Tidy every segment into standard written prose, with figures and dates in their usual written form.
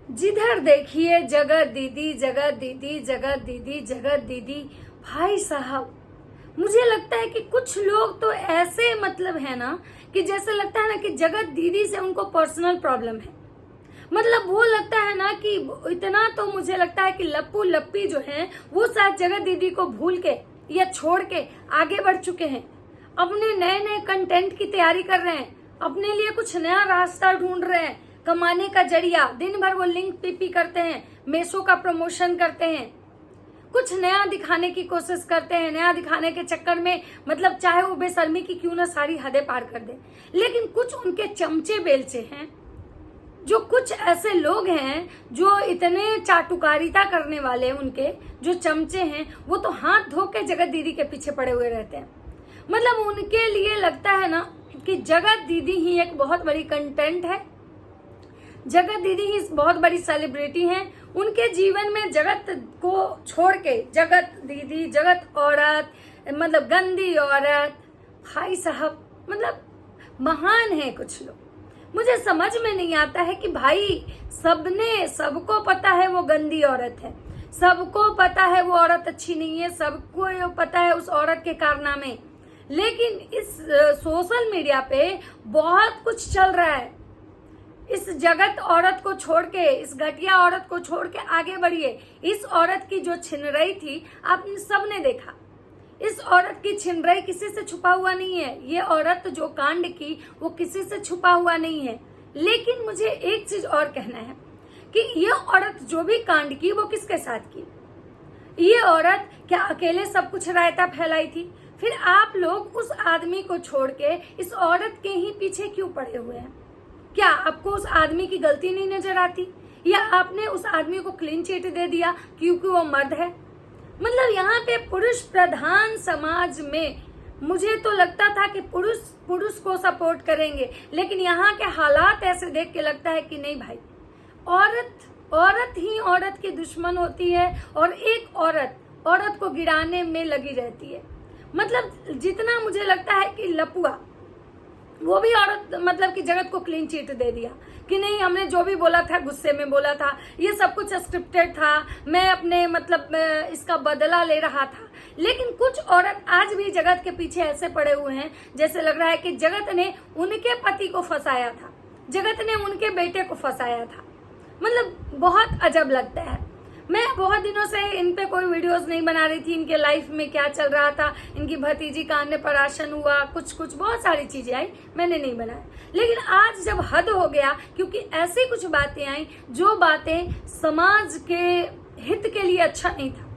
जिधर देखिए जगत दीदी जगत दीदी जगत दीदी जगत दीदी। भाई साहब, मुझे लगता है कि कुछ लोग तो ऐसे मतलब है ना कि जैसे लगता है ना कि जगत दीदी से उनको पर्सनल प्रॉब्लम है। मतलब वो लगता है ना कि इतना तो मुझे लगता है कि लप्पू लप्पी जो हैं वो शायद जगत दीदी को भूल के या छोड़ के आगे बढ़ चुके हैं। अपने नए नए कंटेंट की तैयारी कर रहे हैं, अपने लिए कुछ नया रास्ता ढूंढ रहे हैं, कमाने का जरिया। दिन भर वो लिंक पीपी करते हैं, मेसो का प्रमोशन करते हैं, कुछ नया दिखाने की कोशिश करते हैं। नया दिखाने के चक्कर में मतलब चाहे वो बेशर्मी की क्यों ना सारी हदें पार कर दे, लेकिन कुछ उनके चमचे बेलचे हैं, जो कुछ ऐसे लोग हैं जो इतने चाटुकारिता करने वाले, उनके जो चमचे हैं वो तो हाथ धो के जगत दीदी के पीछे पड़े हुए रहते हैं। मतलब उनके लिए लगता है ना कि जगत दीदी ही एक बहुत बड़ी कंटेंट है, जगत दीदी ही बहुत बड़ी सेलिब्रिटी हैं। उनके जीवन में जगत को छोड़ के जगत दीदी, जगत औरत, मतलब गंदी औरत, भाई साहब मतलब महान है कुछ लोग। मुझे समझ में नहीं आता है कि भाई सबको पता है वो गंदी औरत है, सबको पता है वो औरत अच्छी नहीं है, सबको पता है उस औरत के कारनामे, लेकिन इस सोशल मीडिया पे बहुत कुछ चल रहा है। इस जगत औरत को छोड़ के, इस घटिया औरत को छोड़ के आगे बढ़िए। इस औरत की जो छिनरई थी आपने सबने देखा। इस औरत की छिनरई किसी से छुपा हुआ नहीं है। ये औरत जो कांड की वो किसी से छुपा हुआ नहीं है। लेकिन मुझे एक चीज और कहना है कि ये औरत जो भी कांड की वो किसके साथ की? ये औरत क्या अकेले सब कुछ रायता फैलाई थी? फिर आप लोग उस आदमी को छोड़ के इस औरत के ही पीछे क्यों पड़े हुए हैं? क्या आपको उस आदमी की गलती नहीं नजर आती, या आपने उस आदमी को क्लीन चिट दे दिया क्योंकि वो मर्द है? मतलब यहाँ पे पुरुष प्रधान समाज में मुझे तो लगता था कि पुरुष को सपोर्ट करेंगे, लेकिन यहाँ के हालात ऐसे देख के लगता है कि नहीं भाई, औरत ही औरत की दुश्मन होती है और एक औरत को गिराने में लगी रहती है। मतलब जितना मुझे लगता है कि लपुआ वो भी औरत मतलब कि जगत को क्लीन चिट दे दिया कि नहीं, हमने जो भी बोला था गुस्से में बोला था, ये सब कुछ स्क्रिप्टेड था, मैं अपने मतलब इसका बदला ले रहा था। लेकिन कुछ औरत आज भी जगत के पीछे ऐसे पड़े हुए हैं जैसे लग रहा है कि जगत ने उनके पति को फंसाया था, जगत ने उनके बेटे को फंसाया था। मतलब बहुत अजब लगता है। मैं बहुत दिनों से इन पे कोई वीडियोस नहीं बना रही थी, इनके लाइफ में क्या चल रहा था, इनकी भतीजी का अन्नप्राशन हुआ, कुछ बहुत सारी चीजें आई, मैंने नहीं बनाया। लेकिन आज जब हद हो गया, क्योंकि ऐसी कुछ बातें आई जो बातें समाज के हित के लिए अच्छा नहीं था,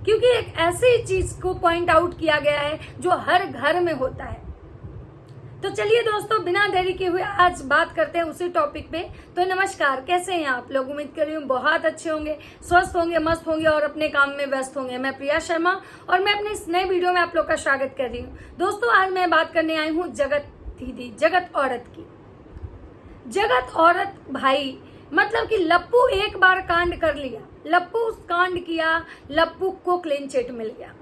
क्योंकि एक ऐसी चीज को पॉइंट आउट किया गया है जो हर घर में होता है। तो चलिए दोस्तों, बिना देरी के हुए आज बात करते हैं उसी टॉपिक पे। तो नमस्कार, कैसे हैं आप लोग? उम्मीद कर रही हूँ बहुत अच्छे होंगे, स्वस्थ होंगे, मस्त होंगे और अपने काम में व्यस्त होंगे। मैं प्रिया शर्मा और मैं अपने इस नए वीडियो में आप लोग का स्वागत कर रही हूँ। दोस्तों, आज मैं बात करने आई हूँ जगत दीदी, जगत औरत की। जगत औरत भाई, मतलब कि लप्पू एक बार कांड कर लिया, लप्पू कांड किया, लप्पू को क्लीन चिट मिल गया।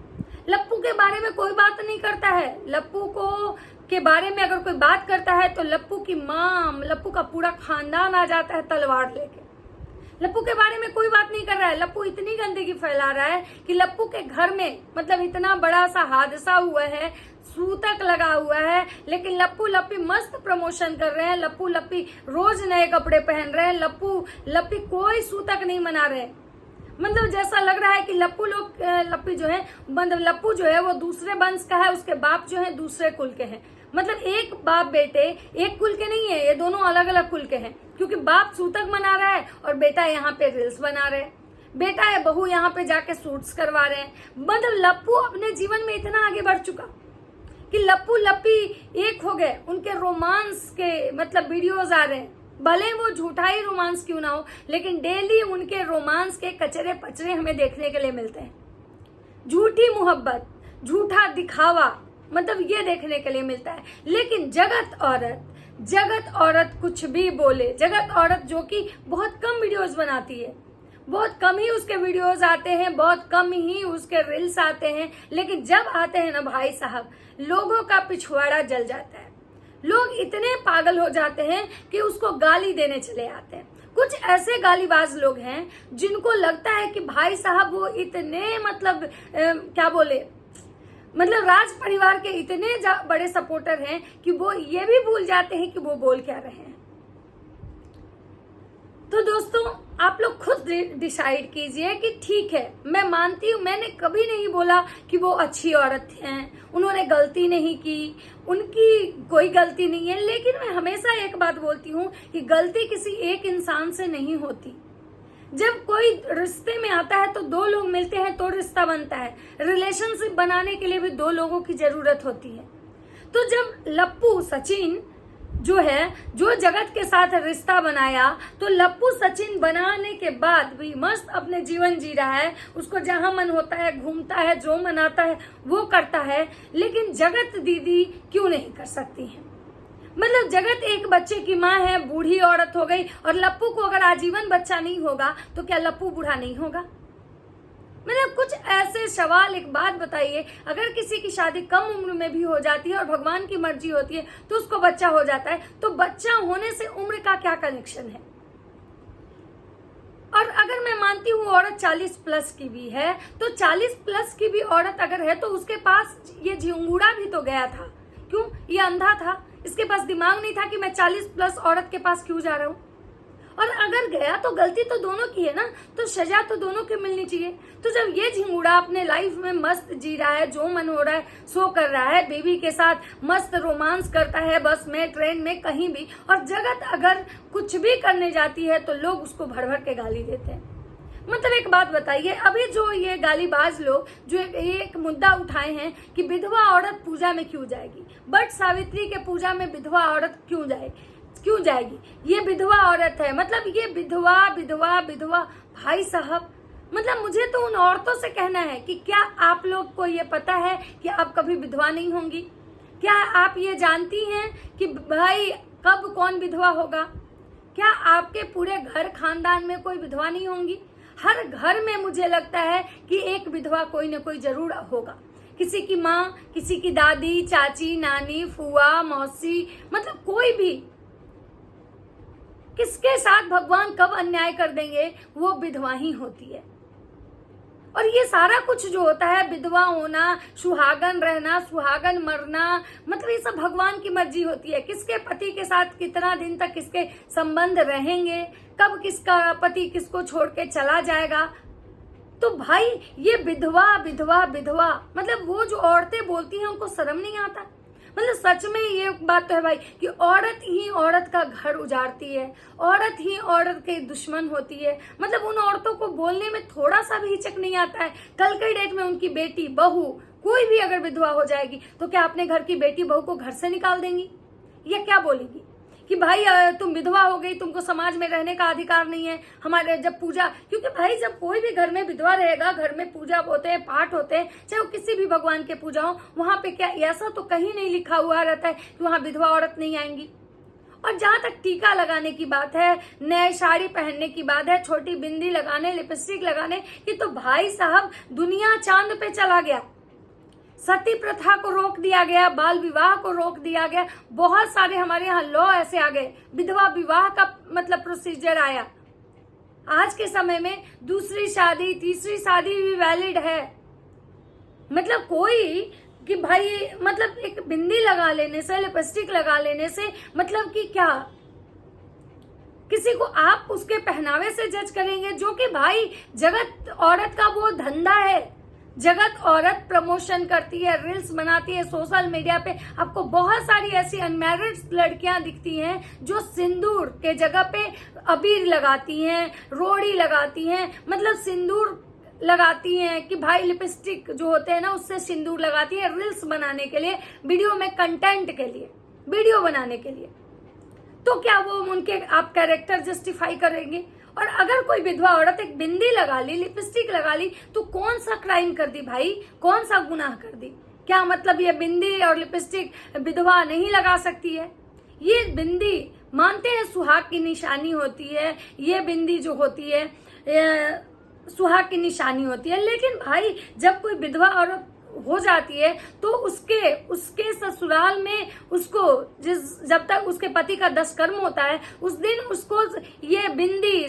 लप्पू के बारे में कोई बात नहीं करता है। लप्पू के बारे में अगर कोई बात करता है तो लप्पू की माँ, लप्पू का पूरा खानदान आ जाता है तलवार लेके। लप्पू के बारे में कोई बात नहीं कर रहा है। लप्पू इतनी गंदगी फैला रहा है कि लप्पू के घर में मतलब इतना बड़ा सा हादसा हुआ है, सूतक लगा हुआ है, लेकिन लप्पू लप्पी मस्त प्रमोशन कर रहे हैं। लप्पू लप्पी रोज नए कपड़े पहन रहे हैं। लप्पू लप्पी कोई सूतक नहीं मना रहे। मतलब जैसा लग रहा है कि लप्पी जो है, मतलब लप्पू जो है वो दूसरे वंश का है, उसके बाप जो है दूसरे कुल के हैं। मतलब एक बाप बेटे एक कुल के नहीं है, ये दोनों अलग अलग कुल के हैं, क्योंकि बाप सूतक मना रहा है और बेटा यहाँ पे रील्स बना रहे हैं, बेटा या बहू यहाँ पे जाके सूट्स करवा रहे हैं। मतलब लप्पू अपने जीवन में इतना आगे बढ़ चुका कि लप्पू लप्पी एक हो गए। उनके रोमांस के मतलब वीडियोज आ रहे हैं, भले वो झूठा ही रोमांस क्यों ना हो, लेकिन डेली उनके रोमांस के कचरे पचरे हमें देखने के लिए मिलते हैं। झूठी मोहब्बत, झूठा दिखावा, मतलब ये देखने के लिए मिलता है। लेकिन जगत औरत कुछ भी बोले, जगत औरत जो कि बहुत कम वीडियोस बनाती है, बहुत कम ही उसके वीडियोस आते हैं, बहुत कम ही उसके रील्स आते हैं, लेकिन जब आते हैं ना भाई साहब, लोगों का पिछवाड़ा जल जाता है। लोग इतने पागल हो जाते हैं कि उसको गाली देने चले आते हैं। कुछ ऐसे गालीबाज लोग हैं जिनको लगता है कि भाई साहब वो इतने मतलब क्या बोले, मतलब राज परिवार के इतने बड़े सपोर्टर हैं कि वो ये भी भूल जाते हैं कि वो बोल क्या रहे हैं। तो दोस्तों आप लोग खुद डिसाइड कीजिए कि ठीक है, मैं मानती हूँ, मैंने कभी नहीं बोला कि वो अच्छी औरत हैं, उन्होंने गलती नहीं की, उनकी कोई गलती नहीं है, लेकिन मैं हमेशा एक बात बोलती हूँ कि गलती किसी एक इंसान से नहीं होती। जब कोई रिश्ते में आता है तो दो लोग मिलते हैं तो रिश्ता बनता है। रिलेशनशिप बनाने के लिए भी दो लोगों की जरूरत होती है। तो जब लप्पू सचिन जो जगत के साथ रिश्ता बनाया, तो लप्पू सचिन बनाने के बाद भी मस्त अपने जीवन जी रहा है, उसको जहां मन होता है घूमता है, जो मन आता है वो करता है। लेकिन जगत दीदी क्यों नहीं कर सकती है? मतलब जगत एक बच्चे की माँ है, बूढ़ी औरत हो गई, और लप्पू को अगर आजीवन बच्चा नहीं होगा तो क्या लप्पू बूढ़ा नहीं होगा? मतलब कुछ ऐसे सवाल। एक बात बताइए, अगर किसी की शादी कम उम्र में भी हो जाती है और भगवान की मर्जी होती है तो उसको बच्चा हो जाता है, तो बच्चा होने से उम्र का क्या कनेक्शन है? और अगर मैं मानती हूँ औरत 40 प्लस की भी है, तो 40 प्लस की भी औरत अगर है तो उसके पास ये झिंगुड़ा भी तो गया था। क्यों? ये अंधा था, इसके पास दिमाग नहीं था कि मैं 40 प्लस औरत के पास क्यों जा रहा हूँ। और अगर गया तो गलती तो दोनों की है ना, तो सजा तो दोनों की मिलनी चाहिए। तो जब ये झिंगुड़ा अपने लाइफ में मस्त जी रहा है, जो मन हो रहा है सो कर रहा है, बेबी के साथ मस्त रोमांस करता है, बस में, ट्रेन में, कहीं भी, और जगत अगर कुछ भी करने जाती है तो लोग उसको भर भर के गाली देते हैं। मतलब एक बात बताइए, अभी जो ये गालीबाज लोग जो एक मुद्दा उठाए हैं कि विधवा औरत पूजा में क्यों जाएगी, बट सावित्री के पूजा में विधवा औरत क्यों जाएगी? ये विधवा औरत है, मतलब ये विधवा विधवा विधवा। भाई साहब, मतलब मुझे तो उन औरतों से कहना है कि क्या आप लोग को ये पता है कि आप कभी विधवा नहीं होंगी? क्या आप ये जानती हैं कि भाई कब कौन विधवा होगा? क्या आपके पूरे घर खानदान में कोई विधवा नहीं होंगी? हर घर में मुझे लगता है कि एक विधवा कोई ना कोई जरूर होगा। किसी की माँ, किसी की दादी, चाची, नानी, फुआ, मौसी, मतलब कोई भी। किसके साथ भगवान कब अन्याय कर देंगे, वो विधवा ही होती है। और ये सारा कुछ जो होता है, विधवा होना, सुहागन रहना, सुहागन मरना, मतलब ये सब भगवान की मर्जी होती है। किसके पति के साथ कितना दिन तक किसके संबंध रहेंगे, कब किसका पति किसको छोड़ के चला जाएगा। तो भाई ये विधवा विधवा विधवा, मतलब वो जो औरतें बोलती हैं उनको शर्म नहीं आता? मतलब सच में ये बात तो है भाई कि औरत ही औरत का घर उजाड़ती है, औरत ही औरत के दुश्मन होती है। मतलब उन औरतों को बोलने में थोड़ा सा भी हिचक नहीं आता है। कल के डेट में उनकी बेटी, बहू, कोई भी अगर विधवा हो जाएगी तो क्या अपने घर की बेटी बहू को घर से निकाल देंगी, या क्या बोलेंगी कि भाई तुम विधवा हो गई, तुमको समाज में रहने का अधिकार नहीं है। हमारे जब पूजा, क्योंकि भाई जब कोई भी घर में विधवा रहेगा, घर में पूजा होते हैं, पाठ होते हैं, चाहे वो किसी भी भगवान के पूजा हो, वहां पे क्या ऐसा तो कहीं नहीं लिखा हुआ रहता है कि वहां विधवा औरत नहीं आएंगी। और जहां तक टीका लगाने की बात है, नए साड़ी पहनने की बात है, छोटी बिंदी लगाने, लिपस्टिक लगाने, ये तो भाई साहब दुनिया चांद पे चला गया। सती प्रथा को रोक दिया गया, बाल विवाह को रोक दिया गया, बहुत सारे हमारे यहाँ लॉ ऐसे आ गए, विधवा विवाह का मतलब प्रोसीजर आया। आज के समय में दूसरी शादी, तीसरी शादी भी वैलिड है। मतलब कोई कि भाई मतलब एक बिंदी लगा लेने से, लिपस्टिक लगा लेने से मतलब कि क्या किसी को आप उसके पहनावे से जज करेंगे, जो कि भाई जगत औरत का वो धंधा है। जगत औरत प्रमोशन करती है, रील्स बनाती है, सोशल मीडिया पे आपको बहुत सारी ऐसी अनमैरिड लड़कियां दिखती हैं जो सिंदूर के जगह पे अबीर लगाती हैं, रोड़ी लगाती हैं, मतलब सिंदूर लगाती हैं कि भाई लिपस्टिक जो होते हैं ना उससे सिंदूर लगाती है, रील्स बनाने के लिए, वीडियो में कंटेंट के लिए, वीडियो बनाने के लिए। तो क्या वो उनके आप कैरेक्टर जस्टिफाई करेंगे? और अगर कोई विधवा औरत एक बिंदी लगा ली, लिपस्टिक लगा ली, तो कौन सा क्राइम कर दी भाई, कौन सा गुनाह कर दी? क्या मतलब ये बिंदी और लिपस्टिक विधवा नहीं लगा सकती है? ये बिंदी मानते हैं सुहाग की निशानी होती है, ये बिंदी जो होती है सुहाग की निशानी होती है, लेकिन भाई जब कोई विधवा औरत हो जाती है तो उसके ससुराल में उसको जब तक उसके पति का 10 कर्म होता है उस दिन उसको ये बिंदी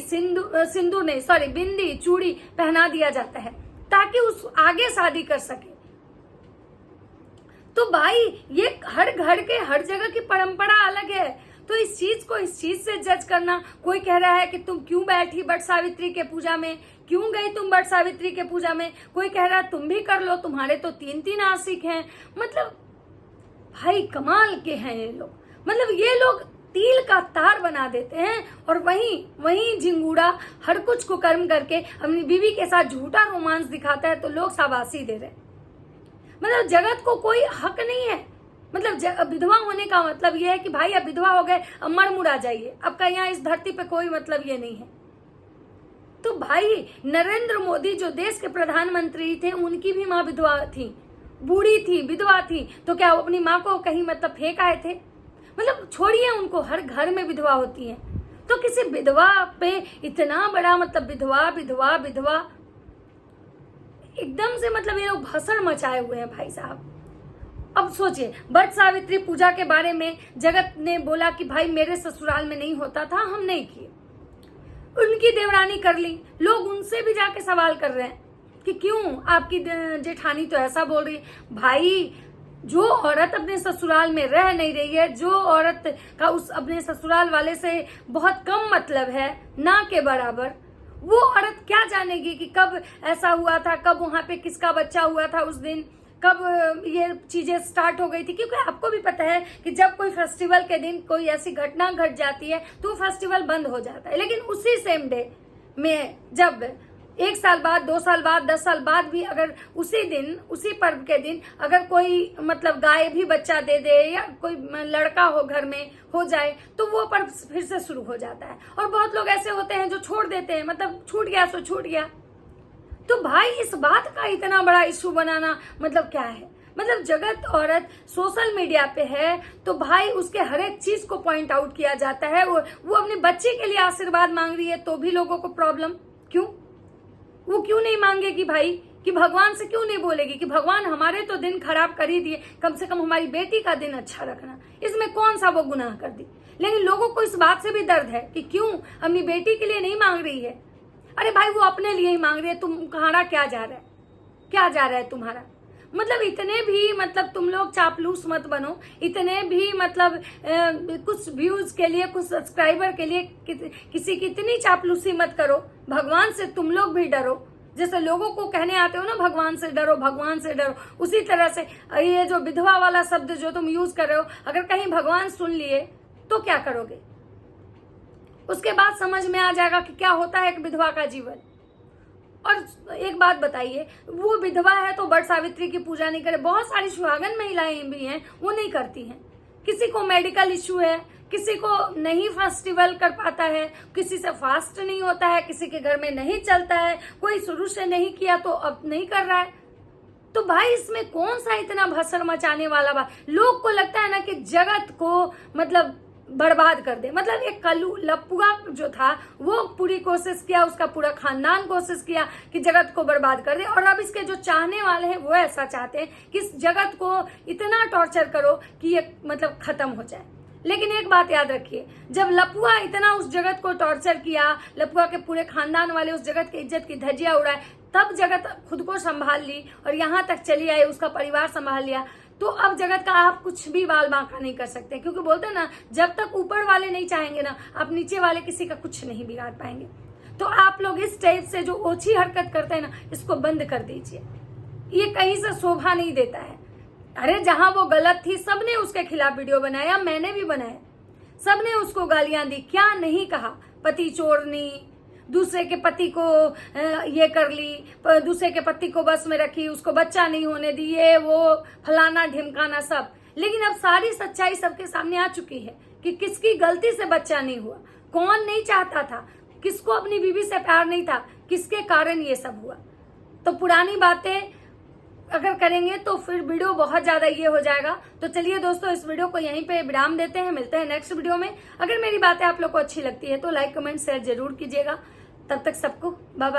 चूड़ी पहना दिया जाता है ताकि उस आगे शादी कर सके। तो भाई ये हर घर के हर जगह की परंपरा अलग है, तो इस चीज से जज करना, कोई कह रहा है कि तुम क्यों बैठी वट सावित्री के पूजा में, क्यों गई तुम वट सावित्री के पूजा में, कोई कह रहा है तुम भी कर लो, तुम्हारे तो 3 आशिक हैं। मतलब भाई कमाल के हैं ये लोग, मतलब ये लोग तिल का तार बना देते हैं और वहीं झिंगूड़ा हर कुछ को कर्म करके अपनी बीवी के साथ झूठा रोमांस दिखाता है तो लोग शाबाशी दे रहे हैं। मतलब जगत को कोई हक नहीं है, मतलब विधवा होने का मतलब यह है कि भाई अब विधवा हो गए, अब मर मुड़ा जाइए, आपका यहाँ इस धरती पे कोई मतलब ये नहीं है। तो भाई नरेंद्र मोदी जो देश के प्रधानमंत्री थे उनकी भी माँ विधवा थी, बूढ़ी थी, विधवा थी, तो क्या वो अपनी माँ को कहीं मतलब फेंक आए थे? मतलब छोड़िए उनको, हर घर में विधवा होती है। तो किसी विधवा पे इतना बड़ा मतलब विधवा एकदम से मतलब ये लोग भसड़ मचाए हुए हैं भाई साहब। अब सोचिए वट सावित्री पूजा के बारे में जगत ने बोला कि भाई मेरे ससुराल में नहीं होता था, हम नहीं किए, उनकी देवरानी कर ली। लोग उनसे भी जाके सवाल कर रहे हैं कि क्यों आपकी जेठानी तो ऐसा बोल रही है। भाई जो औरत अपने ससुराल में रह नहीं रही है, जो औरत का उस अपने ससुराल वाले से बहुत कम मतलब है, ना के बराबर, वो औरत क्या जानेगी कि कब ऐसा हुआ था, कब वहां पे किसका बच्चा हुआ था, उस दिन कब ये चीजें स्टार्ट हो गई थी। क्योंकि आपको भी पता है कि जब कोई फेस्टिवल के दिन कोई ऐसी घटना घट जाती है तो फेस्टिवल बंद हो जाता है, लेकिन उसी सेम डे में जब 1 साल बाद, 2 साल बाद, 10 साल बाद भी अगर उसी दिन, उसी पर्व के दिन अगर कोई मतलब गाय भी बच्चा दे दे या कोई लड़का हो घर में हो जाए तो वो पर्व फिर से शुरू हो जाता है। और बहुत लोग ऐसे होते हैं जो छोड़ देते हैं, मतलब छूट गया सो छूट गया। तो भाई इस बात का इतना बड़ा इशू बनाना मतलब क्या है? मतलब जगत औरत सोशल मीडिया पे है तो भाई उसके हर एक चीज को पॉइंट आउट किया जाता है। वो अपने बच्चे के लिए आशीर्वाद मांग रही है तो भी लोगों को प्रॉब्लम। क्यों? वो क्यों नहीं मांगेगी भाई? कि भगवान से क्यों नहीं बोलेगी कि भगवान हमारे तो दिन खराब कर ही दिए, कम से कम हमारी बेटी का दिन अच्छा रखना, इसमें कौन सा वो गुनाह कर दी? लेकिन लोगों को इस बात से भी दर्द है कि क्यों अपनी बेटी के लिए नहीं मांग रही है। अरे भाई वो अपने लिए ही मांग रही है, तुम्हारा क्या जा रहा है? क्या जा रहा है तुम्हारा? मतलब इतने भी मतलब तुम लोग चापलूस मत बनो, इतने भी मतलब कुछ व्यूज के लिए, कुछ सब्सक्राइबर के लिए किसी की इतनी चापलूसी मत करो। भगवान से तुम लोग भी डरो, जैसे लोगों को कहने आते हो ना भगवान से डरो, भगवान से डरो, उसी तरह से ये जो विधवा वाला शब्द जो तुम यूज कर रहे हो, अगर कहीं भगवान सुन लिए तो क्या करोगे? उसके बाद समझ में आ जाएगा कि क्या होता है एक विधवा का जीवन। और एक बात बताइए, वो विधवा है तो वट सावित्री की पूजा नहीं करे। बहुत सारी सुहागन महिलाएं भी हैं वो नहीं करती हैं। किसी को मेडिकल इश्यू है, किसी को नहीं फेस्टिवल कर पाता है, किसी से फास्ट नहीं होता है, किसी के घर में नहीं चलता है, कोई शुरू से नहीं किया तो अब नहीं कर रहा है। तो भाई इसमें कौन सा इतना भसड़ मचाने वाला बात? लोग को लगता है ना कि जगत को मतलब बर्बाद कर दे। मतलब एक लपुआ जो था वो पूरी कोशिश किया, उसका पूरा खानदान कोशिश किया कि जगत को बर्बाद कर दे। और अब इसके जो चाहने वाले हैं वो ऐसा चाहते हैं कि इस जगत को इतना टॉर्चर करो कि ये मतलब खत्म हो जाए। लेकिन एक बात याद रखिए, जब लपुआ इतना उस जगत को टॉर्चर किया, लपुआ के पूरे खानदान वाले उस जगत की इज्जत की धज्जियां उड़ाए, तब जगत खुद को संभाल ली और यहाँ तक चली आई, उसका परिवार संभाल लिया। तो अब जगत का आप कुछ भी बाल बांका नहीं कर सकते, क्योंकि बोलते हैं ना जब तक ऊपर वाले नहीं चाहेंगे ना, आप नीचे वाले किसी का कुछ नहीं बिगाड़ पाएंगे। तो आप लोग इस टाइप से जो ओछी हरकत करते हैं ना, इसको बंद कर दीजिए। ये कहीं से शोभा नहीं देता है। अरे जहां वो गलत थी सबने उसके खिलाफ वीडियो बनाया, मैंने भी बनाया, सबने उसको गालियां दी, क्या नहीं कहा, पति चोरनी, दूसरे के पति को ये कर ली, दूसरे के पति को बस में रखी, उसको बच्चा नहीं होने दी, ये वो फलाना ढिमकाना सब। लेकिन अब सारी सच्चाई सबके सामने आ चुकी है कि किसकी गलती से बच्चा नहीं हुआ, कौन नहीं चाहता था, किसको अपनी बीवी से प्यार नहीं था, किसके कारण ये सब हुआ। तो पुरानी बातें अगर करेंगे तो फिर वीडियो बहुत ज्यादा ये हो जाएगा। तो चलिए दोस्तों, इस वीडियो को यहीं पे विराम देते हैं, मिलते हैं नेक्स्ट वीडियो में। अगर मेरी बातें आप लोग को अच्छी लगती है तो लाइक कमेंट शेयर जरूर कीजिएगा। तब तक सबको बाय बाय।